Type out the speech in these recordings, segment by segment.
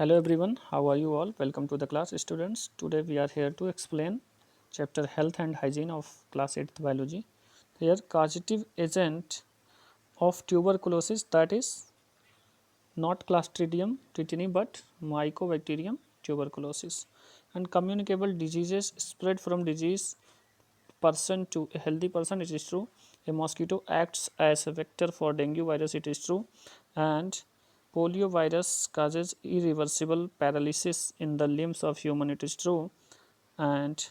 Hello everyone, how are you all? Welcome to the class students. Today we are here to explain chapter health and hygiene of class 8th biology. Here causative agent of tuberculosis, that is not Clostridium tetani but Mycobacterium tuberculosis, and communicable diseases spread from disease person to a healthy person, it is true. A mosquito acts as a vector for dengue virus, it is true. And polio virus causes irreversible paralysis in the limbs of human, it is true. And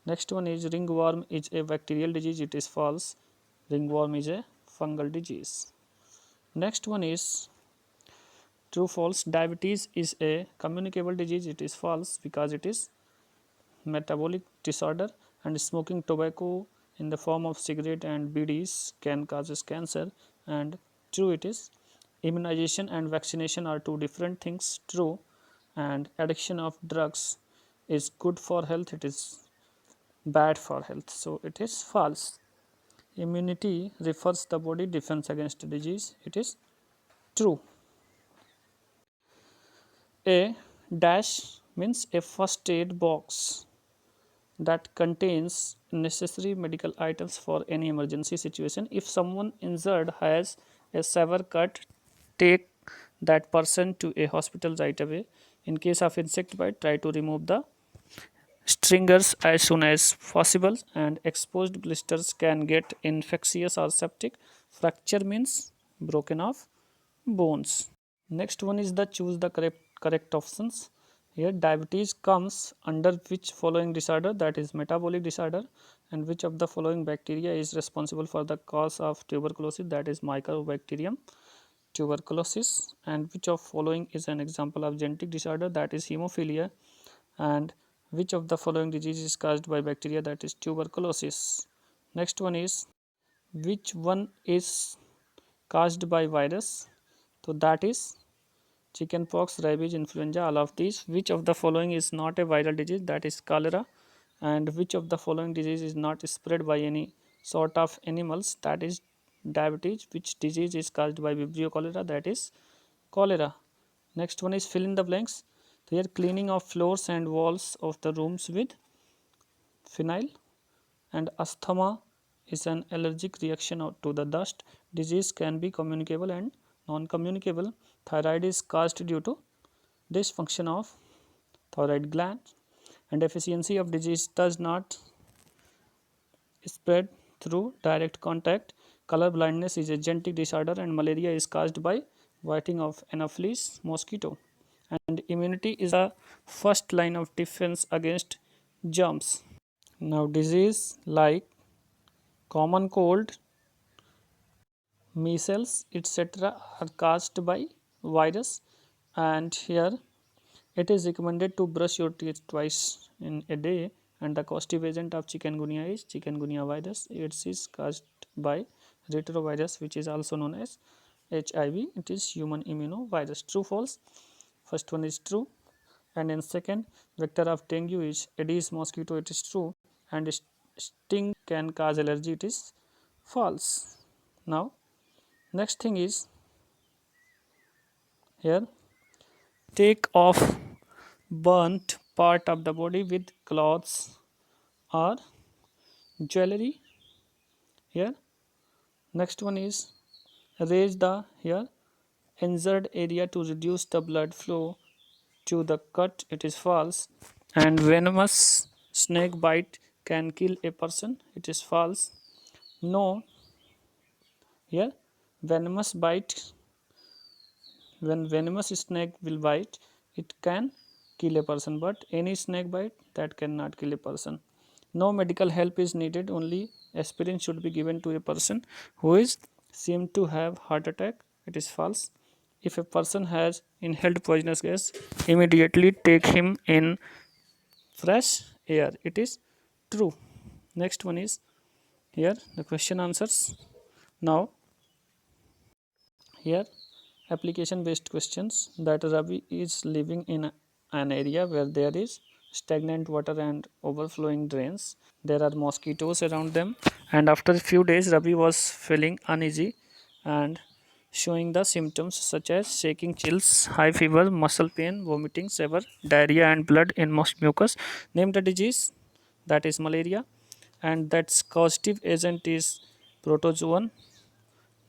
next one is ringworm is a bacterial disease, it is false. Ringworm is a fungal disease. Next one is true false. Diabetes is a communicable disease, it is false because it is metabolic disorder, and smoking tobacco in the form of cigarette and bidis can causes cancer, and true it is. Immunization and vaccination are two different things, true. And addiction of drugs is good for health, it is bad for health, so it is false. Immunity refers the body defense against disease, it is true. A dash means a first aid box that contains necessary medical items for any emergency situation. If someone injured has a severe cut, take that person to a hospital right away. In case of insect bite, try to remove the stringers as soon as possible, and exposed blisters can get infectious or septic. Fracture means broken off bones. Next one is the choose the correct options. Here diabetes comes under which following disorder, that is metabolic disorder, and which of the following bacteria is responsible for the cause of tuberculosis, that is Mycobacterium tuberculosis, and which of following is an example of genetic disorder, that is hemophilia, and which of the following disease is caused by bacteria, that is tuberculosis. Next one is which one is caused by virus, so that is chickenpox, rabies, influenza, all of these. Which of the following is not a viral disease, that is cholera, and which of the following disease is not spread by any sort of animals, that is diabetes. Which disease is caused by vibrio cholera, that is cholera. Next one is fill in the blanks. Here cleaning of floors and walls of the rooms with phenyl, and asthma is an allergic reaction to the dust. Disease can be communicable and non-communicable. Thyroid is caused due to dysfunction of thyroid gland, and efficiency of disease does not spread through direct contact. Color blindness is a genetic disorder, and malaria is caused by biting of Anopheles mosquito. And immunity is the first line of defense against germs. Now disease like common cold, measles, etc. are caused by virus, and here it is recommended to brush your teeth twice in a day. And the causative agent of chikungunya is chikungunya virus. AIDS is caused by retrovirus, which is also known as HIV. It is human immunovirus. True false. First one is true, and in second, vector of dengue is Aedes mosquito, it is true, and sting can cause allergy, it is false. Now next thing is here take off burnt part of the body with cloths or jewelry. Here next one is raise the here injured area to reduce the blood flow to the cut, it is false. And venomous snake bite can kill a person, it is false. No, here venomous bite, when venomous snake will bite, it can kill a person, but any snake bite that cannot kill a person. No medical help is needed, only aspirin should be given to a person who is seem to have heart attack, it is false. If a person has inhaled poisonous gas, immediately take him in fresh air, it is true. Next one is here the question answers. Now here application based questions, that Ravi is living in an area where there is stagnant water and overflowing drains. There are mosquitoes around them, and after a few days Ravi was feeling uneasy, and showing the symptoms such as shaking, chills, high fever, muscle pain, vomiting, fever, diarrhea, and blood in most mucus. Name the disease, that is malaria, and that's causative agent is protozoan,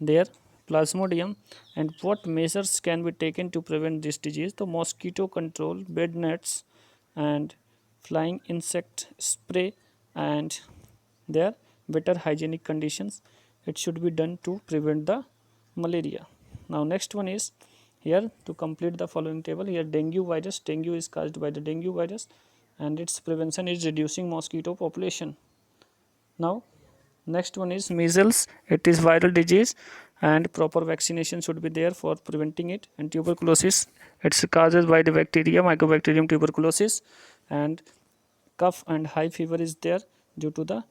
there plasmodium. And what measures can be taken to prevent this disease? The mosquito control, bed nets, and flying insect spray, and there better hygienic conditions, it should be done to prevent the malaria. Now next one is here to complete the following table. Here dengue virus, dengue is caused by the dengue virus, and its prevention is reducing mosquito population. Now next one is measles, it is viral disease and proper vaccination should be there for preventing it. And tuberculosis, it's caused by the bacteria mycobacterium tuberculosis, and cough and high fever is there due to the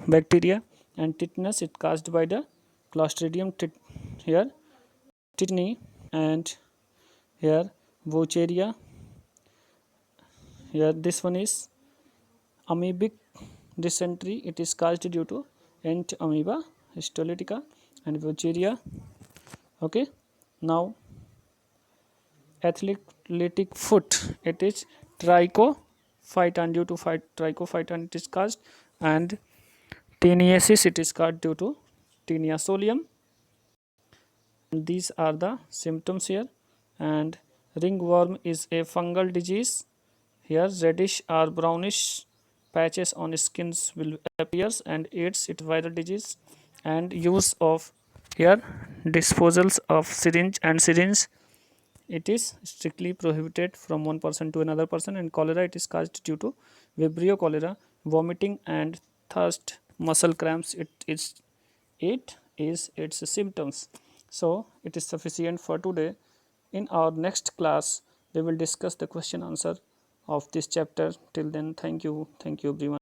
bacteria. And tetanus, it caused by the clostridium here tetani, and here Vaucheria. Here this one is amoebic dysentery, it is caused due to ant amoeba histolytica and Vaucheria. Okay, now athletic foot, it is trichophyton, due to trichophyton it is caused. And teniasis, it is caused due to Taenia solium. And these are the symptoms here. And ringworm is a fungal disease. Here reddish or brownish patches on skins will appear, and AIDS, it viral disease. And use of here disposals of syringe and syringe, it is strictly prohibited from one person to another person. And cholera, it is caused due to vibrio cholera, vomiting and thirst, muscle cramps, it is its symptoms. So it is sufficient for today. In our next class we will discuss the question answer of this chapter. Till then, thank you everyone.